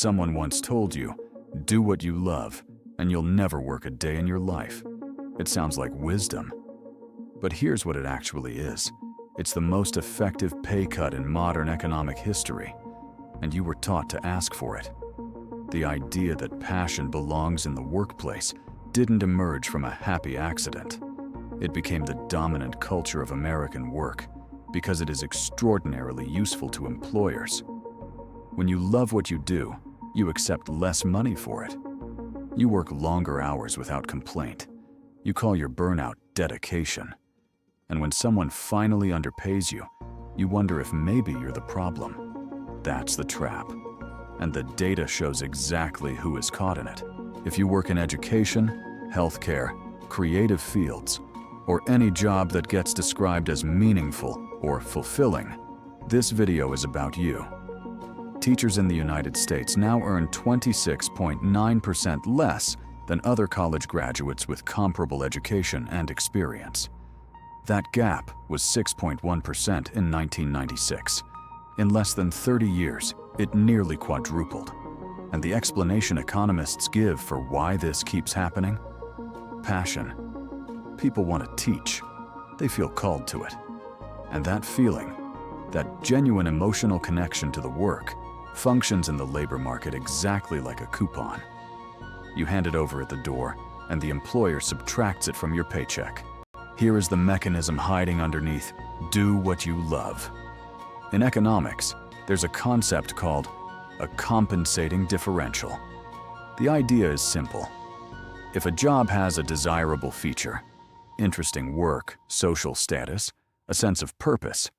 Someone once told you, do what you love, and you'll never work a day in your life. It sounds like wisdom. But here's what it actually is. It's the most effective pay cut in modern economic history, and you were taught to ask for it. The idea that passion belongs in the workplace didn't emerge from a happy accident. It became the dominant culture of American work because it is extraordinarily useful to employers. When you love what you do, you accept less money for it. You work longer hours without complaint. You call your burnout dedication. And when someone finally underpays you, you wonder if maybe you're the problem. That's the trap. And the data shows exactly who is caught in it. If you work in education, healthcare, creative fields, or any job that gets described as meaningful or fulfilling, this video is about you. Teachers in the United States now earn 26.9% less than other college graduates with comparable education and experience. That gap was 6.1% in 1996. In less than 30 years, it nearly quadrupled. And the explanation economists give for why this keeps happening? Passion. People want to teach. They feel called to it. And that feeling, that genuine emotional connection to the work, functions in the labor market exactly like a coupon. You hand it over at the door, and the employer subtracts it from your paycheck. Here is the mechanism hiding underneath, do what you love. In economics, there's a concept called a compensating differential. The idea is simple. If a job has a desirable feature, interesting work, social status, a sense of purpose,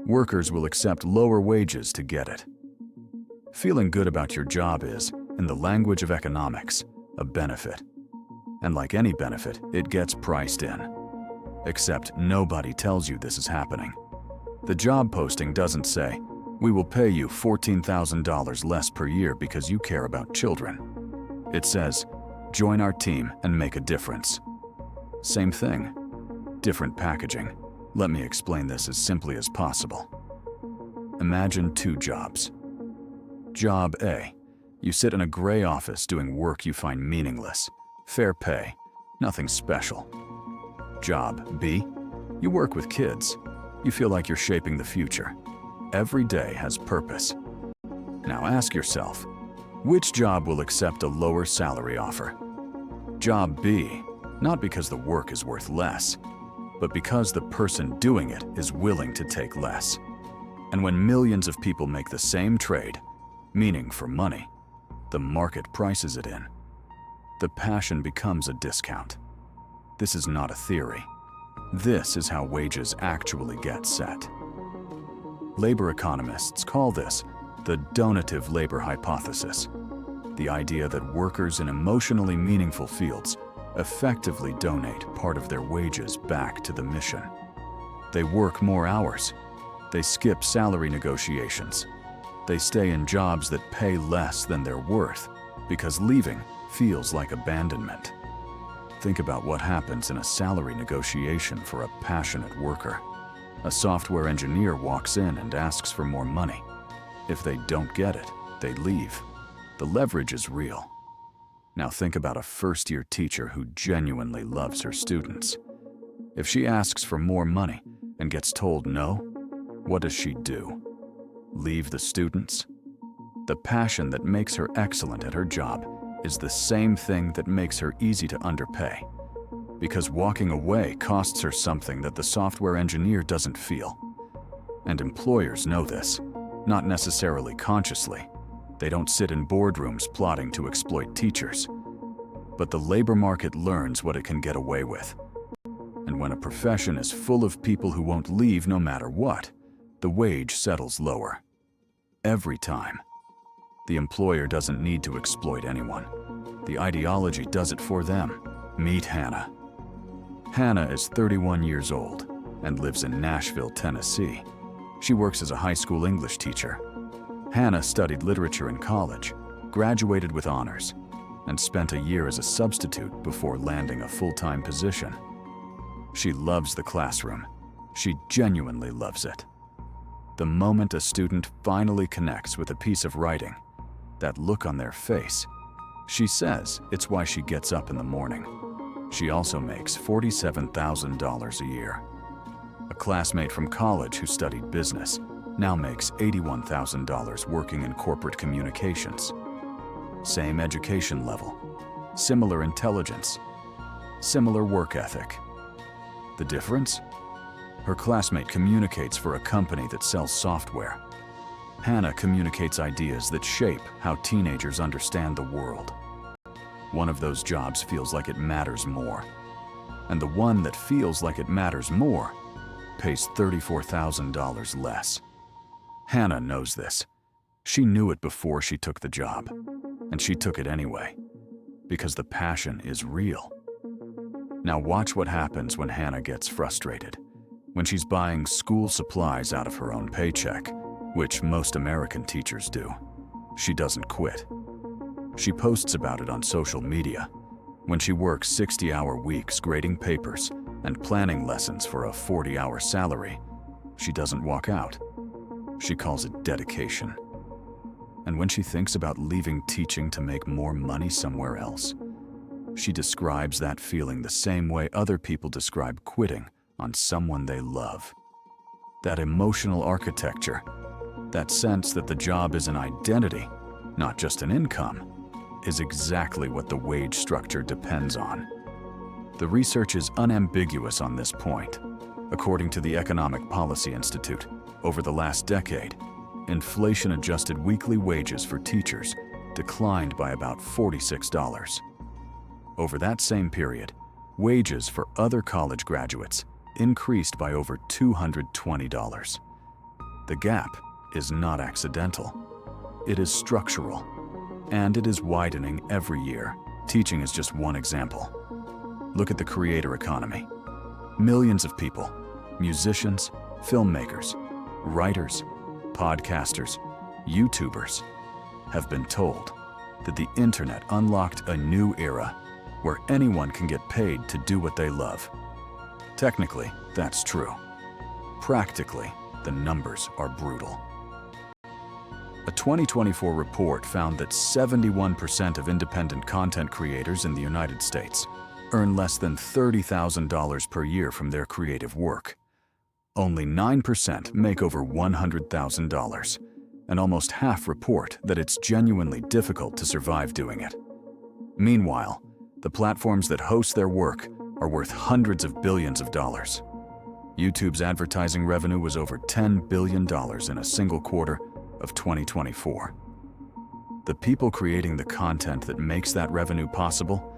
workers will accept lower wages to get it. Feeling good about your job is, in the language of economics, a benefit. And like any benefit, it gets priced in. Except nobody tells you this is happening. The job posting doesn't say, we will pay you $14,000 less per year because you care about children. It says, join our team and make a difference. Same thing, different packaging. Let me explain this as simply as possible. Imagine two jobs. Job A. You sit in a gray office doing work you find meaningless. Fair pay, nothing special. Job B. You work with kids. You feel like you're shaping the future. Every day has purpose. Now ask yourself, which job will accept a lower salary offer? Job B, not because the work is worth less, but because the person doing it is willing to take less. And when millions of people make the same trade, meaning for money, the market prices it in. The passion becomes a discount. This is not a theory. This is how wages actually get set. Labor economists call this the donative labor hypothesis, the idea that workers in emotionally meaningful fields effectively donate part of their wages back to the mission. They work more hours. They skip salary negotiations. They stay in jobs that pay less than they're worth because leaving feels like abandonment. Think about what happens in a salary negotiation for a passionate worker. A software engineer walks in and asks for more money. If they don't get it, they leave. The leverage is real. Now think about a first-year teacher who genuinely loves her students. If she asks for more money and gets told no, what does she do? Leave the students? The passion that makes her excellent at her job is the same thing that makes her easy to underpay. Because walking away costs her something that the software engineer doesn't feel. And employers know this, not necessarily consciously. They don't sit in boardrooms plotting to exploit teachers. But the labor market learns what it can get away with. And when a profession is full of people who won't leave no matter what, the wage settles lower. Every time. The employer doesn't need to exploit anyone. The ideology does it for them. Meet Hannah. Hannah is 31 years old and lives in Nashville, Tennessee. She works as a high school English teacher. Hannah studied literature in college, graduated with honors, and spent a year as a substitute before landing a full-time position. She loves the classroom. She genuinely loves it. The moment a student finally connects with a piece of writing, that look on their face. She says it's why she gets up in the morning. She also makes $47,000 a year. A classmate from college who studied business now makes $81,000 working in corporate communications. Same education level, similar intelligence, similar work ethic. The difference? Her classmate communicates for a company that sells software. Hannah communicates ideas that shape how teenagers understand the world. One of those jobs feels like it matters more. And the one that feels like it matters more pays $34,000 less. Hannah knows this. She knew it before she took the job, and she took it anyway, because the passion is real. Now watch what happens when Hannah gets frustrated. When she's buying school supplies out of her own paycheck, which most American teachers do, she doesn't quit. She posts about it on social media. When she works 60-hour weeks grading papers and planning lessons for a 40-hour salary, she doesn't walk out. She calls it dedication. And when she thinks about leaving teaching to make more money somewhere else, she describes that feeling the same way other people describe quitting on someone they love. That emotional architecture, that sense that the job is an identity, not just an income, is exactly what the wage structure depends on. The research is unambiguous on this point. According to the Economic Policy Institute, over the last decade, inflation-adjusted weekly wages for teachers declined by about $46. Over that same period, wages for other college graduates increased by over $220. The gap is not accidental. It is structural, and it is widening every year. Teaching is just one example. Look at the creator economy. Millions of people, musicians, filmmakers, writers, podcasters, YouTubers, have been told that the internet unlocked a new era where anyone can get paid to do what they love. Technically, that's true. Practically, the numbers are brutal. A 2024 report found that 71% of independent content creators in the United States earn less than $30,000 per year from their creative work. Only 9% make over $100,000, and almost half report that it's genuinely difficult to survive doing it. Meanwhile, the platforms that host their work are worth hundreds of billions of dollars. YouTube's advertising revenue was over $10 billion in a single quarter of 2024. The people creating the content that makes that revenue possible,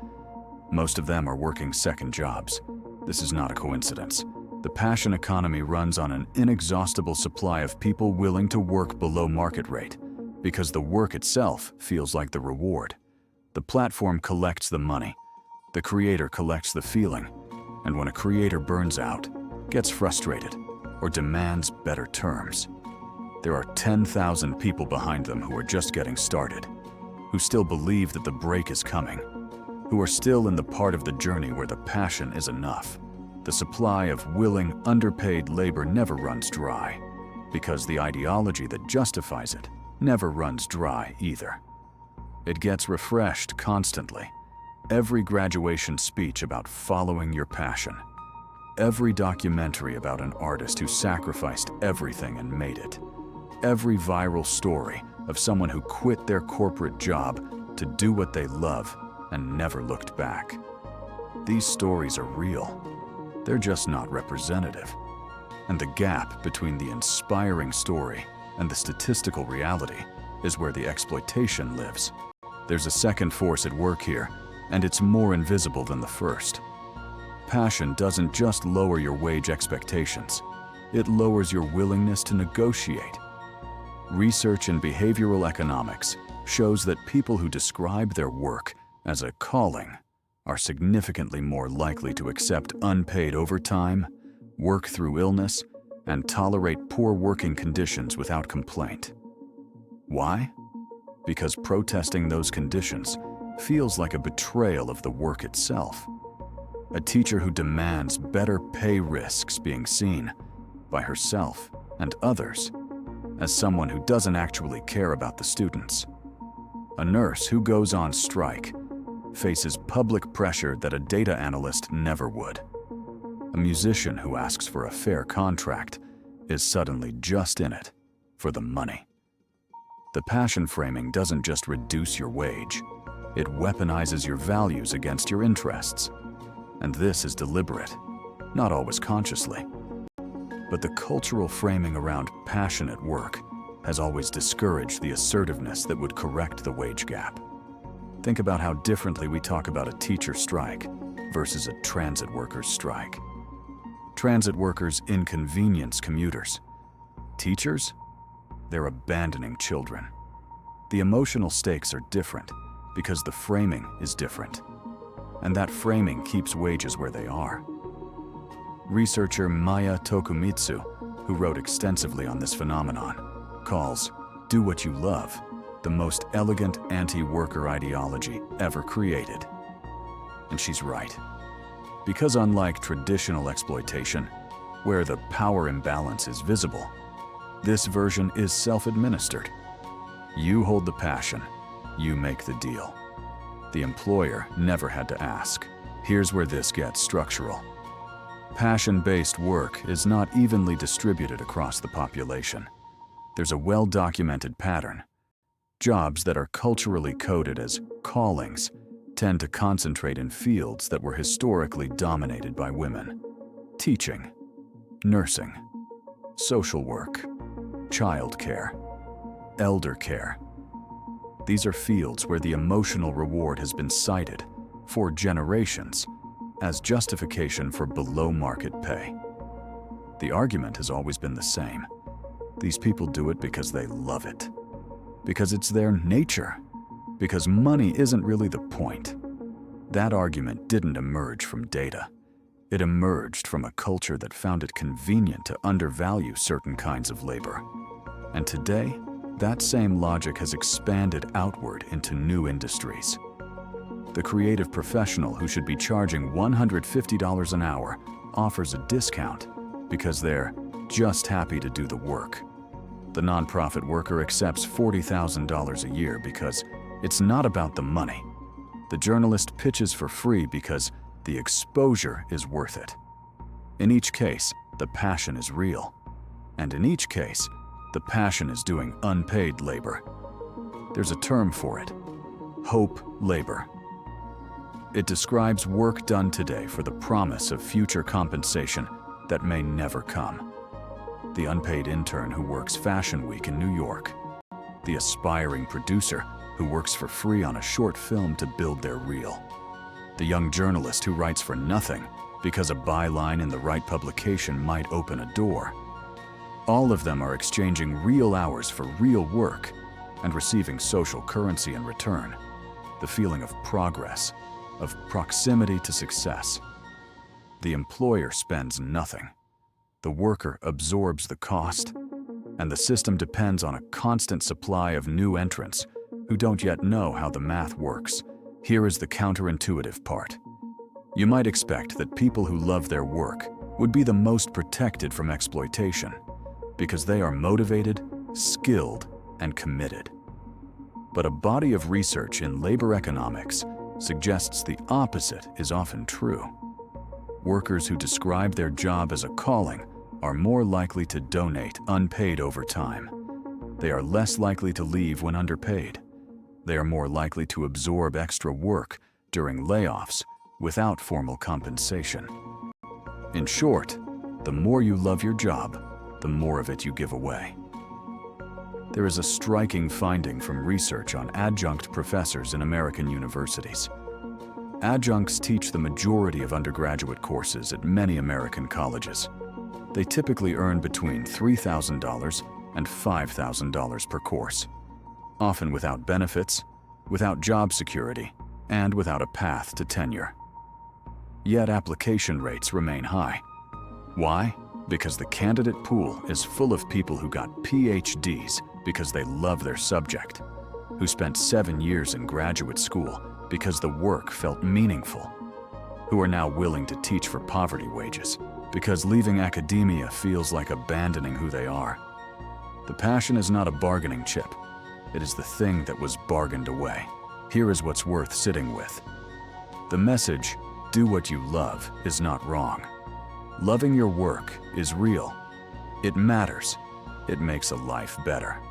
most of them are working second jobs. This is not a coincidence. The passion economy runs on an inexhaustible supply of people willing to work below market rate because the work itself feels like the reward. The platform collects the money, the creator collects the feeling, and when a creator burns out, gets frustrated, or demands better terms, there are 10,000 people behind them who are just getting started, who still believe that the break is coming, who are still in the part of the journey where the passion is enough. The supply of willing, underpaid labor never runs dry, because the ideology that justifies it never runs dry either. It gets refreshed constantly. Every graduation speech about following your passion. Every documentary about an artist who sacrificed everything and made it. Every viral story of someone who quit their corporate job to do what they love and never looked back. These stories are real. They're just not representative. And the gap between the inspiring story and the statistical reality is where the exploitation lives. There's a second force at work here, and it's more invisible than the first. Passion doesn't just lower your wage expectations, it lowers your willingness to negotiate. Research in behavioral economics shows that people who describe their work as a calling are significantly more likely to accept unpaid overtime, work through illness, and tolerate poor working conditions without complaint. Why? Because protesting those conditions feels like a betrayal of the work itself. A teacher who demands better pay risks being seen by herself and others as someone who doesn't actually care about the students. A nurse who goes on strike faces public pressure that a data analyst never would. A musician who asks for a fair contract is suddenly just in it for the money. The passion framing doesn't just reduce your wage, it weaponizes your values against your interests. And this is deliberate, not always consciously. But the cultural framing around passion at work has always discouraged the assertiveness that would correct the wage gap. Think about how differently we talk about a teacher strike versus a transit workers strike. Transit workers inconvenience commuters. Teachers? They're abandoning children. The emotional stakes are different because the framing is different. And that framing keeps wages where they are. Researcher Maya Tokumitsu, who wrote extensively on this phenomenon, calls "do what you love" the most elegant anti-worker ideology ever created. And she's right. Because unlike traditional exploitation, where the power imbalance is visible, this version is self-administered. You hold the passion, you make the deal. The employer never had to ask. Here's where this gets structural. Passion-based work is not evenly distributed across the population. There's a well-documented pattern. Jobs that are culturally coded as callings tend to concentrate in fields that were historically dominated by women. Teaching, nursing, social work, childcare, elder care. These are fields where the emotional reward has been cited for generations as justification for below-market pay. The argument has always been the same. These people do it because they love it, because it's their nature, because money isn't really the point. That argument didn't emerge from data. It emerged from a culture that found it convenient to undervalue certain kinds of labor. And today, that same logic has expanded outward into new industries. The creative professional who should be charging $150 an hour offers a discount because they're just happy to do the work. The nonprofit worker accepts $40,000 a year because it's not about the money. The journalist pitches for free because the exposure is worth it. In each case, the passion is real. And in each case, the passion is doing unpaid labor. There's a term for it: hope labor. It describes work done today for the promise of future compensation that may never come. The unpaid intern who works Fashion Week in New York. The aspiring producer who works for free on a short film to build their reel. The young journalist who writes for nothing because a byline in the right publication might open a door. All of them are exchanging real hours for real work and receiving social currency in return. The feeling of progress, of proximity to success. The employer spends nothing. The worker absorbs the cost, and the system depends on a constant supply of new entrants who don't yet know how the math works. Here is the counterintuitive part. You might expect that people who love their work would be the most protected from exploitation because they are motivated, skilled, and committed. But a body of research in labor economics suggests the opposite is often true. Workers who describe their job as a calling are more likely to donate unpaid overtime. They are less likely to leave when underpaid. They are more likely to absorb extra work during layoffs without formal compensation. In short, the more you love your job, the more of it you give away. There is a striking finding from research on adjunct professors in American universities. Adjuncts teach the majority of undergraduate courses at many American colleges. They typically earn between $3,000 and $5,000 per course, often without benefits, without job security, and without a path to tenure. Yet application rates remain high. Why? Because the candidate pool is full of people who got PhDs because they love their subject, who spent 7 years in graduate school because the work felt meaningful, who are now willing to teach for poverty wages because leaving academia feels like abandoning who they are. The passion is not a bargaining chip. It is the thing that was bargained away. Here is what's worth sitting with. The message, do what you love, is not wrong. Loving your work is real. It matters. It makes a life better.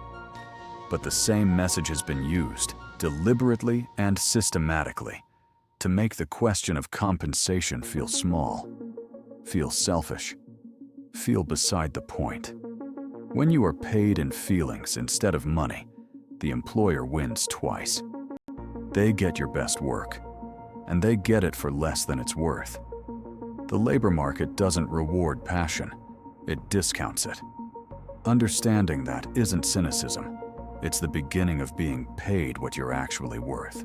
But the same message has been used, deliberately and systematically, to make the question of compensation feel small, feel selfish, feel beside the point. When you are paid in feelings instead of money, the employer wins twice. They get your best work, and they get it for less than it's worth. The labor market doesn't reward passion, it discounts it. Understanding that isn't cynicism, it's the beginning of being paid what you're actually worth.